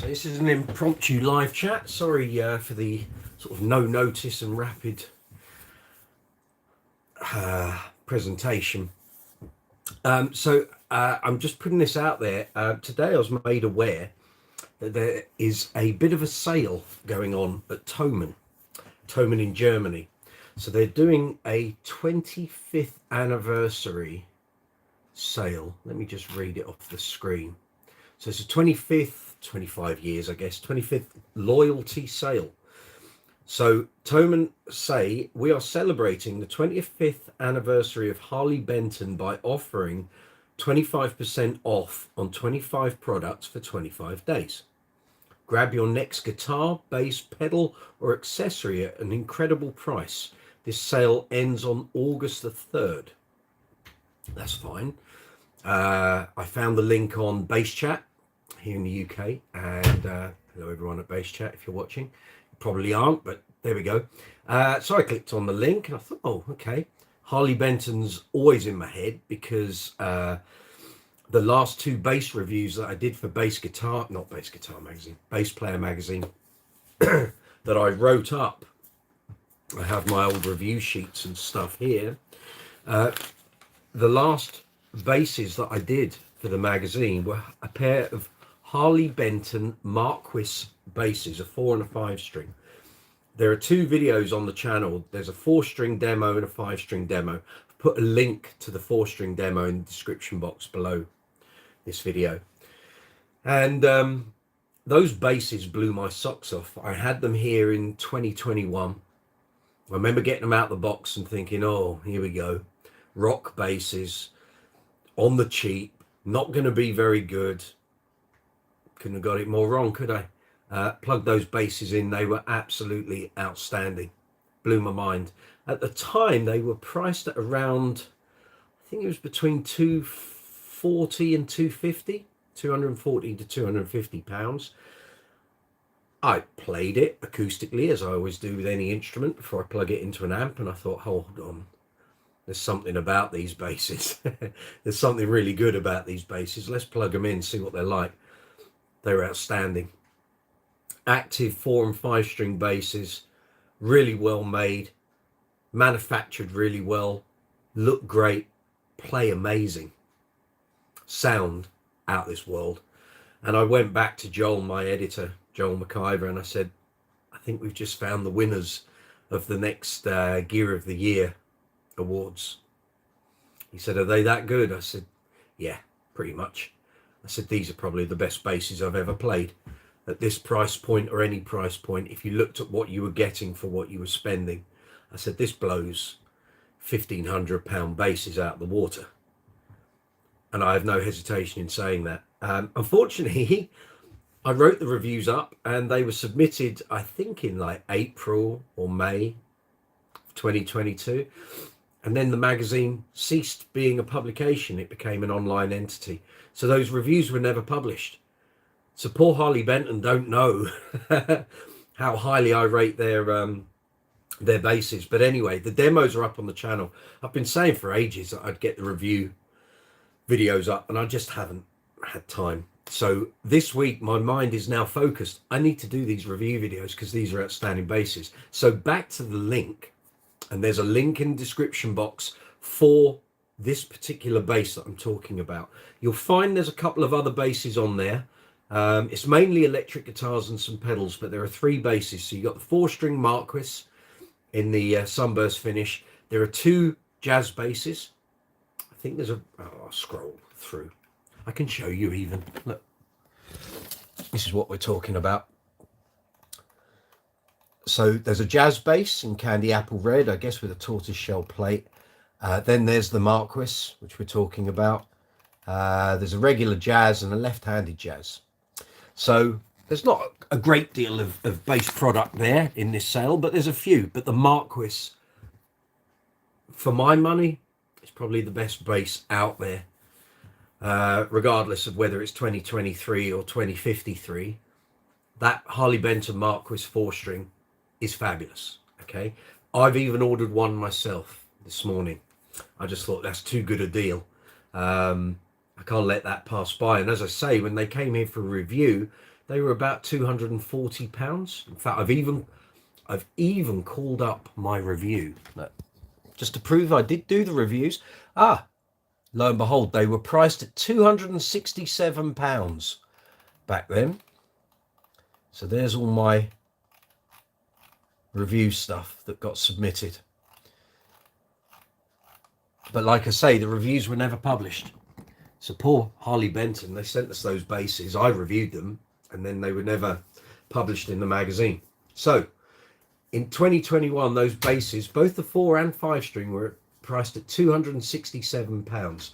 This is an impromptu live chat. Sorry for the sort of no notice and rapid presentation. I'm just putting this out there. Today I was made aware that there is a bit of a sale going on at Thomann in Germany. So they're doing a 25th anniversary sale. Let me just read it off the screen. So it's a 25th, 25 years, I guess, 25th loyalty sale. So Thomann say, we are celebrating the 25th anniversary of Harley Benton by offering 25% off on 25 products for 25 days. Grab your next guitar, bass, pedal, or accessory at an incredible price. This sale ends on August the 3rd. That's fine. I found the link on Bass Chat here in the UK, and hello everyone at Bass Chat if you're watching. You probably aren't, but there we go. So I clicked on the link and I thought, oh, okay. Harley Benton's always in my head because the last two bass reviews that I did for Bass Player Magazine that I wrote up. I have my old review sheets and stuff here. The last basses that I did for the magazine were a pair of Harley Benton Marquis basses, a 4 and a 5 string. There are two videos on the channel. There's a 4-string demo and a 5-string demo. I've put a link to the 4-string demo in the description box below this video. And those basses blew my socks off. I had them here in 2021. I remember getting them out of the box and thinking, oh, here we go. Rock basses on the cheap, not going to be very good. Couldn't have got it more wrong, could I? Plugged those basses in. They were absolutely outstanding. Blew my mind. At the time, they were priced at around, I think it was between 240 and 250, 240 to 250 pounds. I played it acoustically, as I always do with any instrument, before I plug it into an amp, and I thought, hold on, there's something about these basses. There's something really good about these basses. Let's plug them in, see what they're like. They were outstanding. Active 4 and 5 string basses, really well made, manufactured really well, look great, play amazing, sound out this world. And I went back to Joel, my editor, Joel McIver, and I said, I think we've just found the winners of the next Gear of the Year awards. He said, are they that good? I said, yeah, pretty much. I said, these are probably the best basses I've ever played at this price point, or any price point. If you looked at what you were getting for what you were spending, I said, this blows £1,500 basses out of the water. And I have no hesitation in saying that. Unfortunately, I wrote the reviews up and they were submitted, I think, in like April or May 2022. And then the magazine ceased being a publication. It became an online entity. So those reviews were never published. So poor Harley Benton don't know how highly I rate their basses. But anyway, the demos are up on the channel. I've been saying for ages that I'd get the review videos up, and I just haven't had time. So this week, my mind is now focused. I need to do these review videos because these are outstanding basses. So back to the link, and there's a link in the description box for this particular bass that I'm talking about. You'll find there's a couple of other basses on there. It's mainly electric guitars and some pedals, but there are 3 basses. So you've got the 4-string Marquis in the sunburst finish. There are 2 jazz basses. I think there's I'll scroll through. I can show you even. Look, this is what we're talking about. So there's a jazz bass in candy apple red, I guess, with a tortoise shell plate. Then there's the Marquis, which we're talking about. There's a regular jazz and a left-handed jazz. So there's not a great deal of bass product there in this sale, but there's a few. But the Marquis, for my money, is probably the best bass out there. Regardless of whether it's 2023 or 2053, that Harley Benton Marquis 4-string is fabulous. Okay, I've even ordered one myself this morning. I just thought that's too good a deal. I can't let that pass by. And as I say, when they came here for review, they were about £240. In fact, I've even called up my review just to prove I did do the reviews. Lo and behold, they were priced at £267 back then. So there's all my review stuff that got submitted. But like I say, the reviews were never published. So poor Harley Benton, they sent us those basses. I reviewed them, and then they were never published in the magazine. So in 2021, those basses, both the 4 and 5 string, were priced at £267.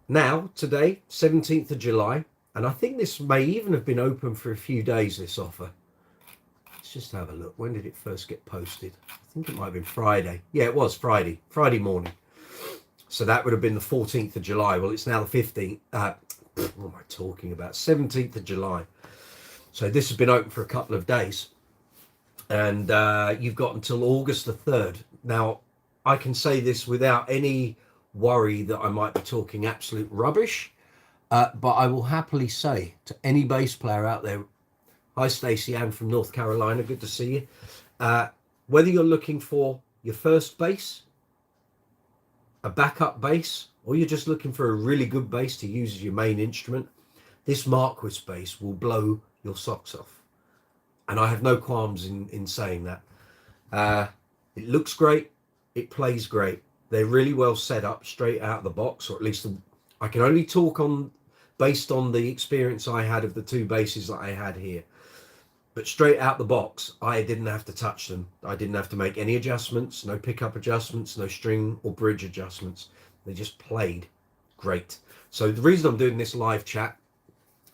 Now, today, 17th of July, and I think this may even have been open for a few days, this offer. Let's just have a look. When did it first get posted? I think it might have been Friday. Yeah, it was Friday morning. So that would have been the 14th of July. Well, it's now the 15th. What am I talking about? 17th of July. So this has been open for a couple of days. And you've got until August the 3rd. Now, I can say this without any worry that I might be talking absolute rubbish. But I will happily say to any bass player out there, hi Stacey Ann from North Carolina, good to see you. Whether you're looking for your first bass, a backup bass, or you're just looking for a really good bass to use as your main instrument, this Marquis bass will blow your socks off. And I have no qualms in saying that. It looks great. It plays great. They're really well set up straight out of the box, or at least I can only talk on based on the experience I had of the 2 basses that I had here. But straight out the box, I didn't have to touch them. I didn't have to make any adjustments, no pickup adjustments, no string or bridge adjustments. They just played great. So the reason I'm doing this live chat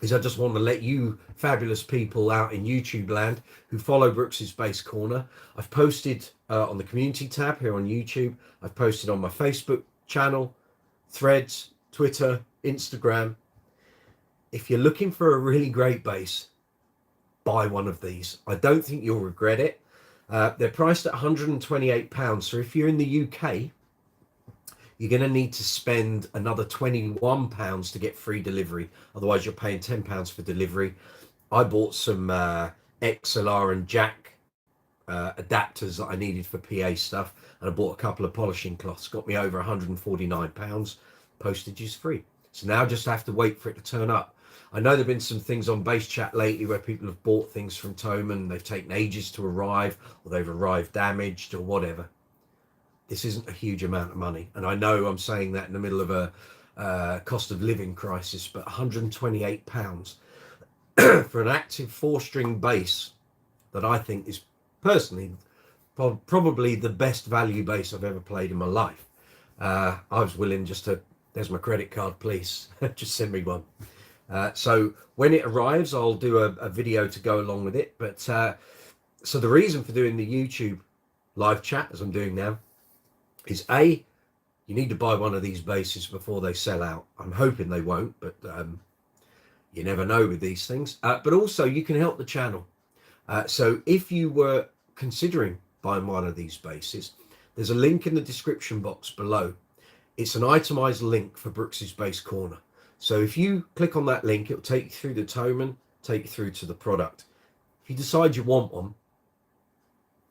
is I just want to let you fabulous people out in YouTube land who follow Brooksy's Bass Corner. I've posted on the community tab here on YouTube. I've posted on my Facebook channel, Threads, Twitter, Instagram. If you're looking for a really great bass, buy one of these. I don't think you'll regret it. They're priced at £128. So if you're in the UK, you're going to need to spend another £21 to get free delivery. Otherwise, you're paying £10 for delivery. I bought some XLR and jack adapters that I needed for PA stuff, and I bought a couple of polishing cloths. Got me over £149. Postage is free. So now I just have to wait for it to turn up. I know there have been some things on Bass Chat lately where people have bought things from Thomann, they've taken ages to arrive, or they've arrived damaged or whatever. This isn't a huge amount of money. And I know I'm saying that in the middle of a cost of living crisis, but £128 for an active 4-string bass that I think is personally probably the best value bass I've ever played in my life. I was willing just to, there's my credit card, please. Just send me one. So when it arrives, I'll do a video to go along with it. But so the reason for doing the YouTube live chat, as I'm doing now, is you need to buy one of these basses before they sell out. I'm hoping they won't, but you never know with these things. But also you can help the channel. So if you were considering buying one of these basses, there's a link in the description box below. It's an itemized link for Brooksy's Bass Corner. So if you click on that link, it'll take you through the Thomann, take you through to the product. If you decide you want one,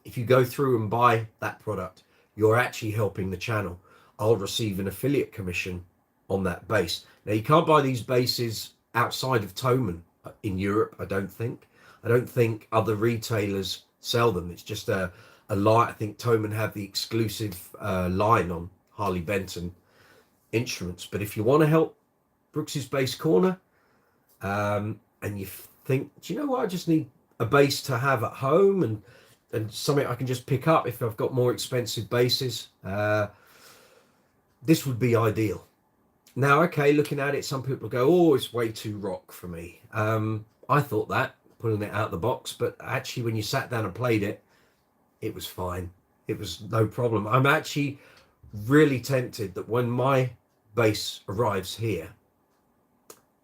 if you go through and buy that product, you're actually helping the channel. I'll receive an affiliate commission on that bass. Now, you can't buy these basses outside of Thomann in Europe, I don't think. I don't think other retailers sell them. It's just a line. I think Thomann have the exclusive line on Harley Benton instruments. But if you want to help Brooksy's Bass Corner, and you think, do you know what, I just need a bass to have at home and something I can just pick up if I've got more expensive basses, this would be ideal. Now, okay, looking at it, some people go, oh, it's way too rock for me. I thought that, pulling it out of the box, but actually when you sat down and played it, it was fine. It was no problem. I'm actually really tempted that when my bass arrives here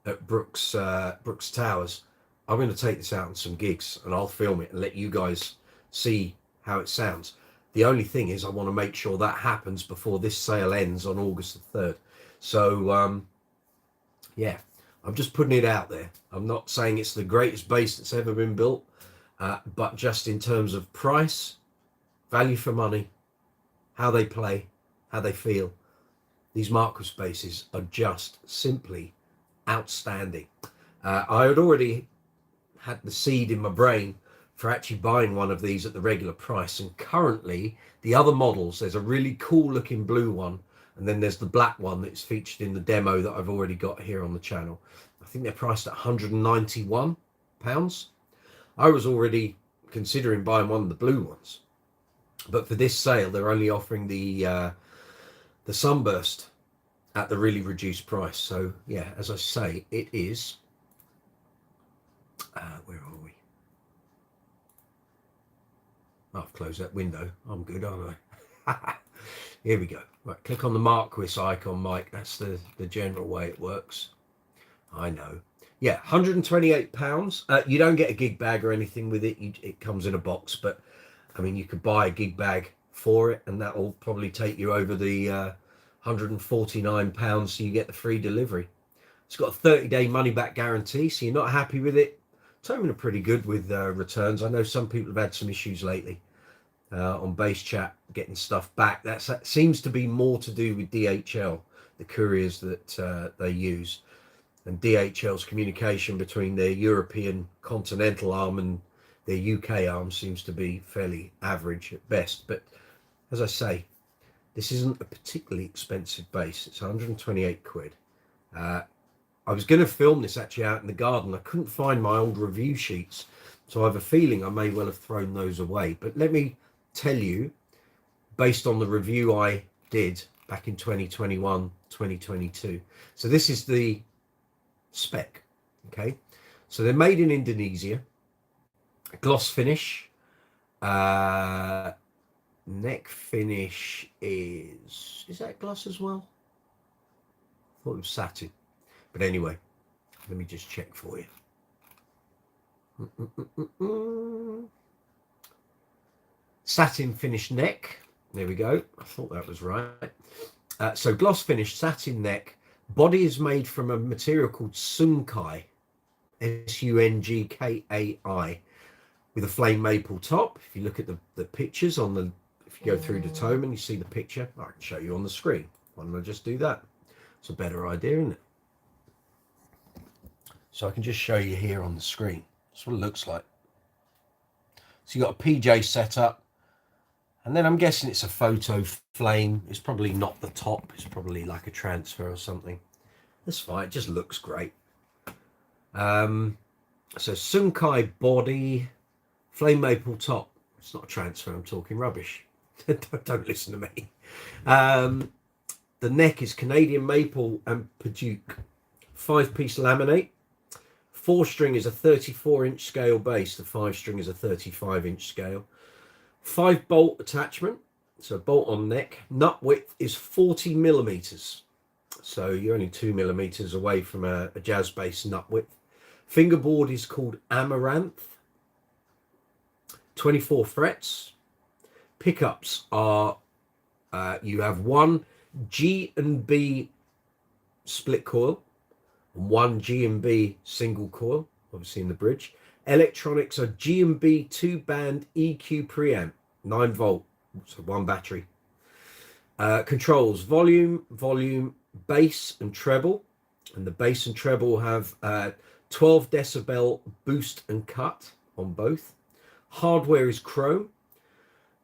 at Brooks Towers, I'm going to take this out on some gigs and I'll film it and let you guys see how it sounds. The only thing is I want to make sure that happens before this sale ends on August the 3rd. So yeah, I'm just putting it out there. I'm not saying it's the greatest bass that's ever been built, but just in terms of price, value for money, how they play, how they feel, these Marquis basses are just simply outstanding. I had already had the seed in my brain for actually buying one of these at the regular price, and currently the other models, there's a really cool looking blue one, and then there's the black one that's featured in the demo that I've already got here on the channel. I think they're priced at £191. I was already considering buying one of the blue ones, but for this sale they're only offering the Sunburst at the really reduced price. So yeah, as I say, it is where are we? Oh, I've closed that window. I'm good, aren't I? Here we go. Right, click on the Marquis icon, Mike. That's the general way it works. I know. Yeah, £128. You don't get a gig bag or anything with it. It comes in a box, but I mean, you could buy a gig bag for it, and that will probably take you over the £149, so you get the free delivery. It's got a 30-day money-back guarantee, so you're not happy with it. Thomann are pretty good with returns. I know some people have had some issues lately on Bass Chat getting stuff back. That seems to be more to do with DHL, the couriers that they use, and DHL's communication between their European continental arm and their UK arm seems to be fairly average at best. But as I say, this isn't a particularly expensive bass. It's 128 quid. I was going to film this actually out in the garden. I couldn't find my old review sheets, so I have a feeling I may well have thrown those away. But let me tell you, based on the review I did back in 2021, 2022. So this is the spec, okay? So they're made in Indonesia. Gloss finish. Neck finish is that gloss as well? I thought it was satin. But anyway, let me just check for you. Satin finish neck. There we go. I thought that was right. So gloss finish, satin neck. Body is made from a material called Sungkai, Sungkai, with a flame maple top. If you look at the pictures on the, if you go through to Thomann, you see the picture. I can show you on the screen. Why don't I just do that? It's a better idea, isn't it? So I can just show you here on the screen. That's what it looks like. So you've got a PJ setup, and then I'm guessing it's a photo flame. It's probably not the top. It's probably like a transfer or something. That's fine. It just looks great. So Sungkai body, flame maple top. It's not a transfer. I'm talking rubbish. Don't listen to me. The neck is Canadian maple and Paduke. 5-piece laminate. 4-string is a 34-inch scale bass. The 5-string is a 35-inch scale. 5-bolt attachment. So bolt on neck. Nut width is 40 millimeters. So you're only 2 millimeters away from a jazz bass nut width. Fingerboard is called Amaranth. 24 frets. Pickups are, you have one G and B split coil, and one G and B single coil, obviously in the bridge. Electronics are G and B 2-band EQ preamp, 9 volt, so 1 battery. Controls volume, bass and treble, and the bass and treble have 12 decibel boost and cut on both. Hardware is chrome.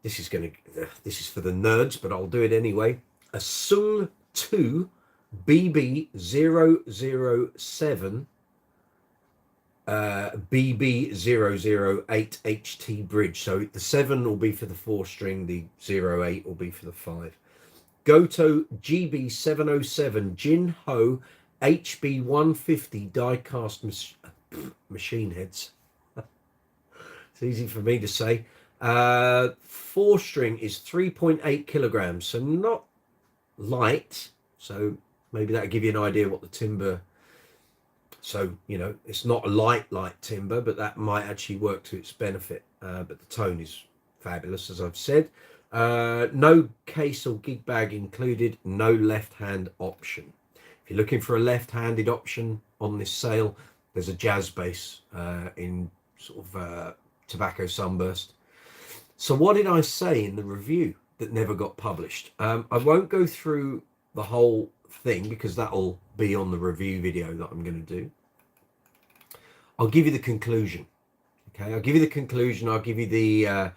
This is for the nerds, but I'll do it anyway. A Sung 2 BB007 BB008 HT bridge. So the 7 will be for the 4-string, the 08 will be for the 5. Goto GB707 Jin Ho HB150 die-cast machine heads. It's easy for me to say. 4-string is 3.8 kilograms, so not light. So maybe that'll give you an idea what the timber. So, you know, it's not a light timber, but that might actually work to its benefit. But the tone is fabulous, as I've said. No case or gig bag included, no left hand option. If you're looking for a left-handed option on this sale, there's a jazz bass in sort of tobacco sunburst. So what did I say in the review that never got published? I won't go through the whole thing because that'll be on the review video that I'm going to do. I'll give you the conclusion. Okay, I'll give you the conclusion. I'll give you the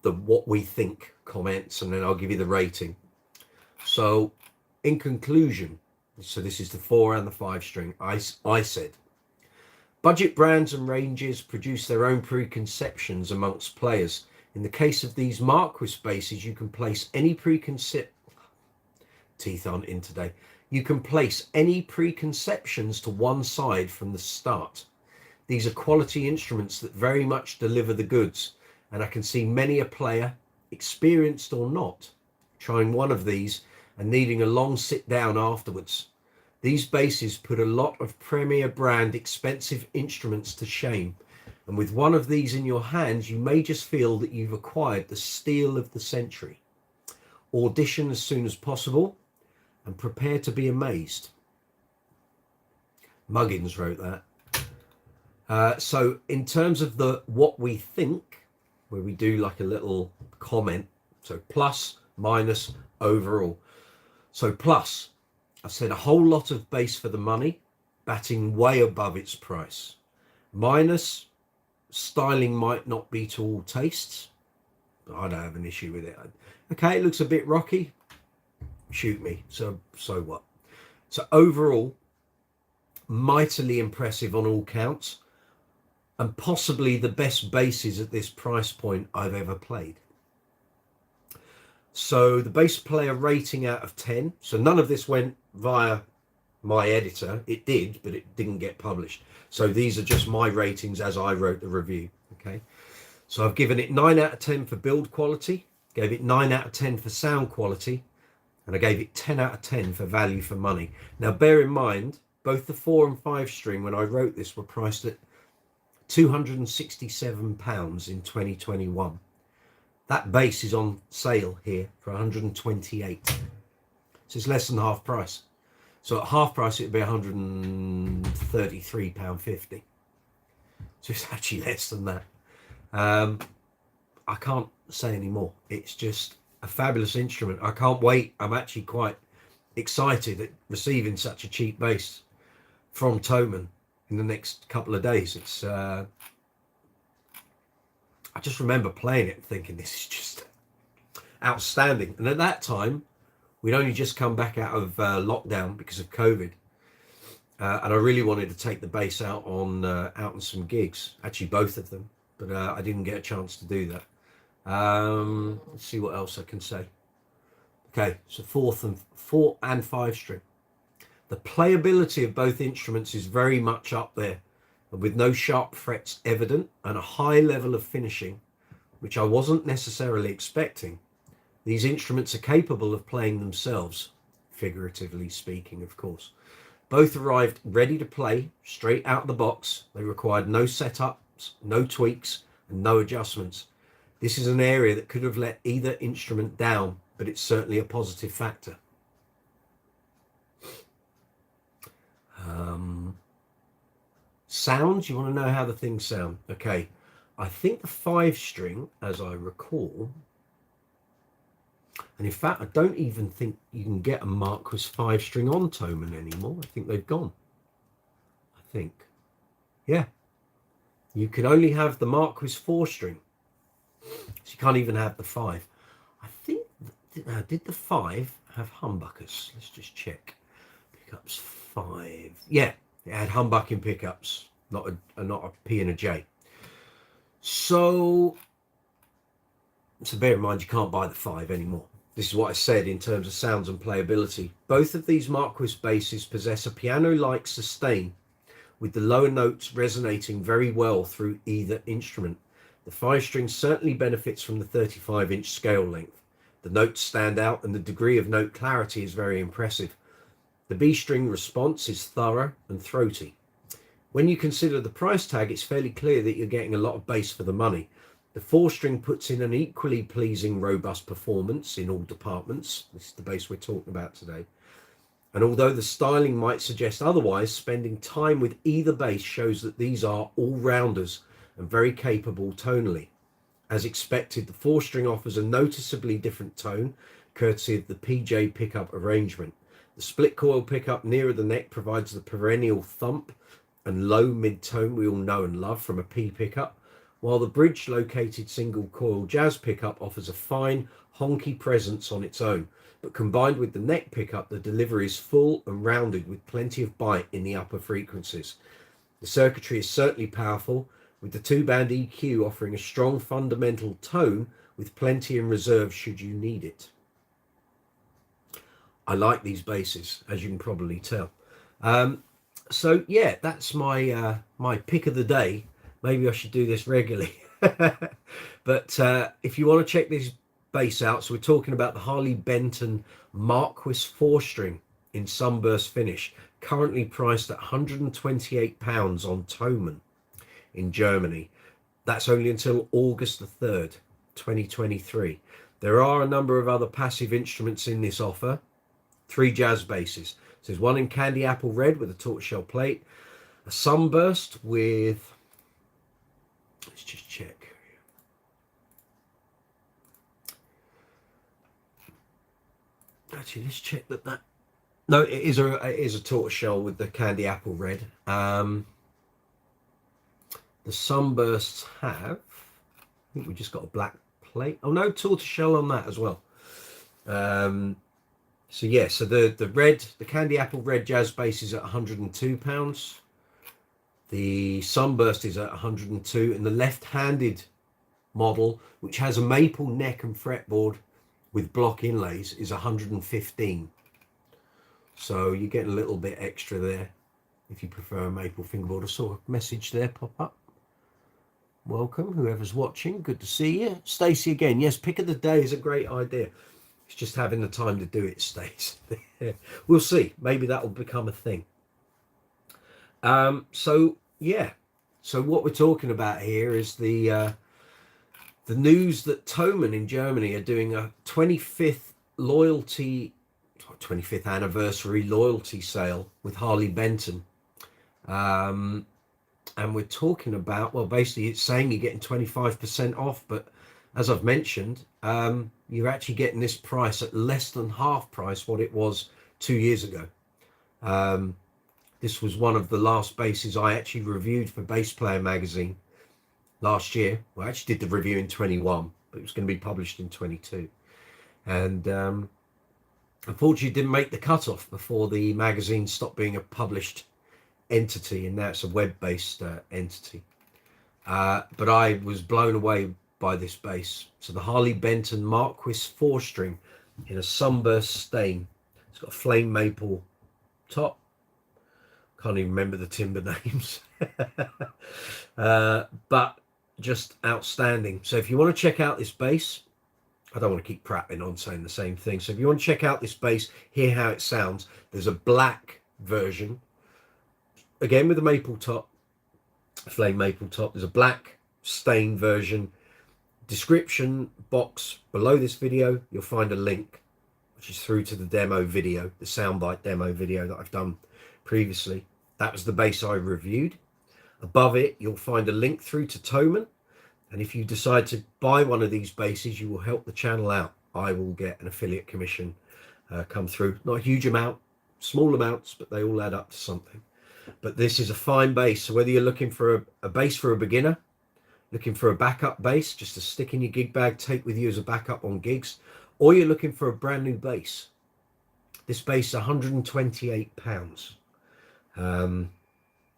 what we think comments, and then I'll give you the rating. So in conclusion, so this is the 4 and the 5 string, I said, budget brands and ranges produce their own preconceptions amongst players. In the case of these Marquis basses, you can place any teeth aren't in today. You can place any preconceptions to one side from the start. These are quality instruments that very much deliver the goods, and I can see many a player, experienced or not, trying one of these and needing a long sit down afterwards. These basses put a lot of premier brand expensive instruments to shame, and with one of these in your hands you may just feel that you've acquired the steal of the century. Audition as soon as possible and prepare to be amazed. Muggins wrote that. So in terms of the what we think, where we do like a little comment, so plus, minus, overall. So plus, I said a whole lot of bass for the money, batting way above its price. Minus, styling might not be to all tastes, but I don't have an issue with it. Okay, it looks a bit rocky, shoot me, so what? So overall, mightily impressive on all counts, and possibly the best basses at this price point I've ever played. So the bass player rating out of 10, so none of this went via my editor. It did, but it didn't get published. So these are just my ratings as I wrote the review. Okay, so I've given it 9 out of 10 for build quality, gave it 9 out of 10 for sound quality, and I gave it 10 out of 10 for value for money. Now bear in mind, both the 4 and 5 string when I wrote this were priced at £267 in 2021. That bass is on sale here for 128. So it's less than half price. So at half price it would be £133.50. So it's actually less than that. I can't say any more. It's just a fabulous instrument. I can't wait. I'm actually quite excited at receiving such a cheap bass from Thomann in the next couple of days. It's I just remember playing it and thinking this is just outstanding. And at that time, we'd only just come back out of lockdown because of COVID, and I really wanted to take the bass out on some gigs. Actually, both of them, but I didn't get a chance to do that. Let's see what else I can say. Okay, so 4 and 5 string. The playability of both instruments is very much up there, and with no sharp frets evident and a high level of finishing, which I wasn't necessarily expecting. These instruments are capable of playing themselves, figuratively speaking, of course. Both arrived ready to play, straight out the box. They required no setups, no tweaks, and no adjustments. This is an area that could have let either instrument down, but it's certainly a positive factor. Sounds, you want to know how the things sound? Okay, I think the 5 string, as I recall, and in fact, I don't even think you can get a Marquis 5 string on Thomann anymore. I think they've gone. I think. Yeah. You can only have the Marquis 4 string. So you can't even have the 5. I think, did the 5 have humbuckers? Let's just check. Pickups 5. Yeah, it had humbucking pickups, not a P and a J. So bear in mind, you can't buy the 5 anymore. This is what I said in terms of sounds and playability. Both of these Marquis basses possess a piano-like sustain, with the lower notes resonating very well through either instrument. The 5 string certainly benefits from the 35-inch scale length. The notes stand out and the degree of note clarity is very impressive. The B string response is thorough and throaty. When you consider the price tag, it's fairly clear that you're getting a lot of bass for the money. The 4 string puts in an equally pleasing, robust performance in all departments. This is the bass we're talking about today. And although the styling might suggest otherwise, spending time with either bass shows that these are all-rounders and very capable tonally. As expected, the 4-string offers a noticeably different tone, courtesy of the PJ pickup arrangement. The split coil pickup nearer the neck provides the perennial thump and low mid-tone we all know and love from a P pickup, while the bridge located single coil jazz pickup offers a fine honky presence on its own, but combined with the neck pickup, the delivery is full and rounded with plenty of bite in the upper frequencies. The circuitry is certainly powerful, with the 2-band EQ offering a strong fundamental tone with plenty in reserve should you need it. I like these basses, as you can probably tell. So yeah, that's my my pick of the day. Maybe I should do this regularly. But if you want to check this bass out, so we're talking about the Harley Benton Marquis 4-string in sunburst finish, currently priced at £128 on Thomann in Germany. That's only until August the 3rd, 2023. There are a number of other passive instruments in this offer. 3 jazz basses. So there's one in candy apple red with a tortoiseshell plate, a sunburst with, let's just check. Actually, let's check that. No, it is a tortoiseshell with the candy apple red. The sunbursts have, I think we just got a black plate. Oh no, tortoiseshell on that as well. So yeah, so the candy apple red jazz bass is at £102. The sunburst is at 102, and the left-handed model, which has a maple neck and fretboard with block inlays, is 115. So you're getting a little bit extra there if you prefer a maple fingerboard. I saw a message there pop up. Welcome, whoever's watching. Good to see you. Stacey again. Yes, pick of the day is a great idea. It's just having the time to do it, Stacey. We'll see. Maybe that will become a thing. So yeah. So what we're talking about here is the news that Thomann in Germany are doing a 25th anniversary loyalty sale with Harley Benton. And we're talking about, well, basically it's saying you're getting 25% off, but as I've mentioned, you're actually getting this price at less than half price what it was 2 years ago. This was one of the last basses I actually reviewed for Bass Player magazine last year. Well, I actually did the review in 21, but it was going to be published in 22. And unfortunately it didn't make the cutoff before the magazine stopped being a published entity, and now it's a web-based entity. But I was blown away by this bass. So the Harley Benton Marquis 4-string in a sunburst stain. It's got a flame maple top. Can't even remember the timber names. But just outstanding. So if you want to check out this bass, I don't want to keep prattling on saying the same thing. So if you want to check out this bass, hear how it sounds, there's a black version, again with a maple top, flame maple top. There's a black stain version. Description box below this video, you'll find a link which is through to the demo video, the soundbite demo video that I've done previously. That was the bass I reviewed. Above it, you'll find a link through to Thomann. And if you decide to buy one of these basses, you will help the channel out. I will get an affiliate commission come through. Not a huge amount, small amounts, but they all add up to something. But this is a fine bass. So whether you're looking for a bass for a beginner, looking for a backup bass just to stick in your gig bag, take with you as a backup on gigs, or you're looking for a brand new bass, this bass is £128.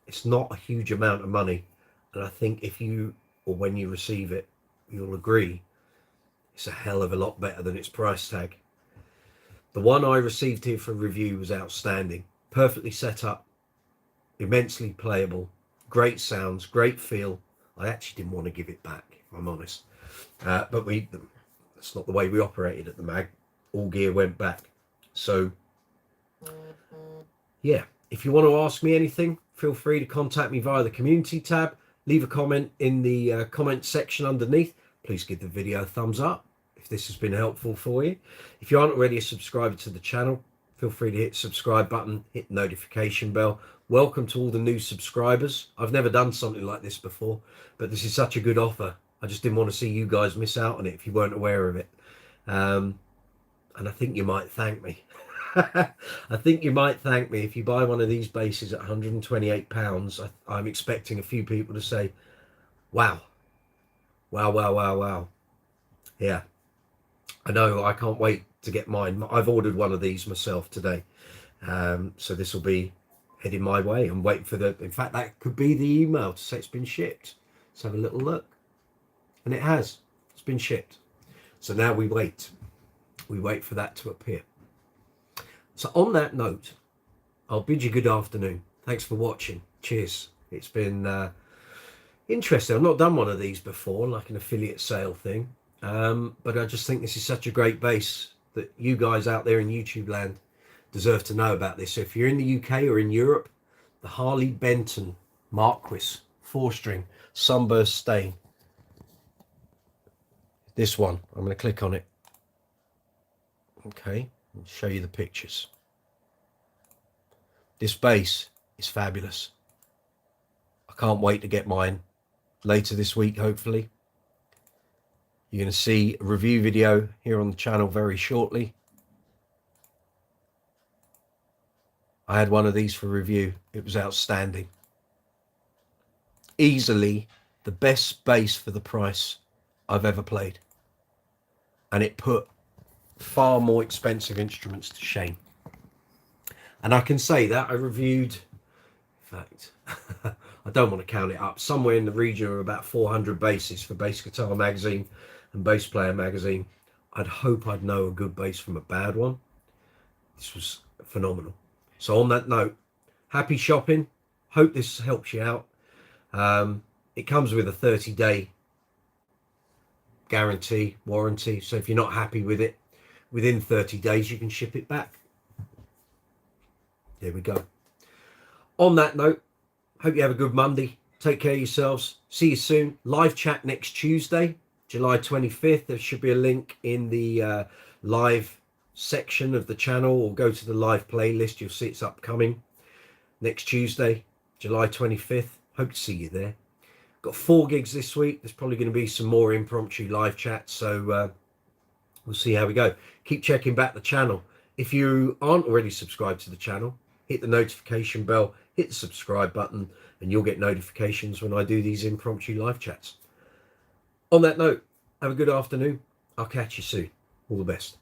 It's not a huge amount of money, and I think if you, or when you receive it, you'll agree it's a hell of a lot better than its price tag. The one I received here for review was outstanding, perfectly set up, immensely playable, great sounds, great feel. I actually didn't want to give it back, if I'm honest, but that's not the way we operated at the mag. All gear went back. So yeah, if you want to ask me anything, feel free to contact me via the community tab. Leave a comment in the comment section underneath. Please give the video a thumbs up if this has been helpful for you. If you aren't already a subscriber to the channel, feel feel free to hit the subscribe button, hit the notification bell. Welcome to all the new subscribers. I've never done something like this before, but this is such a good offer. I just didn't want to see you guys miss out on it if you weren't aware of it. And I think you might thank me. I think you might thank me if you buy one of these bases at £128. I'm expecting a few people to say, wow, wow, wow, wow, wow. Yeah, I know. I can't wait to get mine. I've ordered one of these myself today. So this will be heading my way. I'm waiting for in fact, that could be the email to say it's been shipped. Let's have a little look. And it has. It's been shipped. So now we wait. We wait for that to appear. So on that note, I'll bid you good afternoon. Thanks for watching. Cheers. It's been interesting. I've not done one of these before, like an affiliate sale thing. But I just think this is such a great base that you guys out there in YouTube land deserve to know about this. So if you're in the UK or in Europe, the Harley Benton Marquis 4-string sunburst stain. This one, I'm going to click on it. Okay, I'll show you the pictures. This base is fabulous. I can't wait to get mine later this week, hopefully. You're going to see a review video here on the channel very shortly. I had one of these for review. It was outstanding. Easily the best bass for the price I've ever played. And it put far more expensive instruments to shame. And I can say that I reviewed, in fact, I don't want to count it up, somewhere in the region of about 400 basses for Bass Guitar Magazine and Bass Player Magazine. I'd hope I'd know a good bass from a bad one. This was phenomenal. So on that note, happy shopping. Hope this helps you out. It comes with a 30-day guarantee, warranty. So if you're not happy with it, within 30 days, you can ship it back. There we go. On that note, hope you have a good Monday. Take care of yourselves. See you soon. Live chat next Tuesday, July 25th. There should be a link in the live section of the channel, or go to the live playlist. You'll see it's upcoming next Tuesday, July 25th. Hope to see you there. Got 4 gigs this week. There's probably going to be some more impromptu live chats. So we'll see how we go. Keep checking back the channel. If you aren't already subscribed to the channel, hit the notification bell, hit the subscribe button, and you'll get notifications when I do these impromptu live chats. On that note, have a good afternoon. I'll catch you soon. All the best.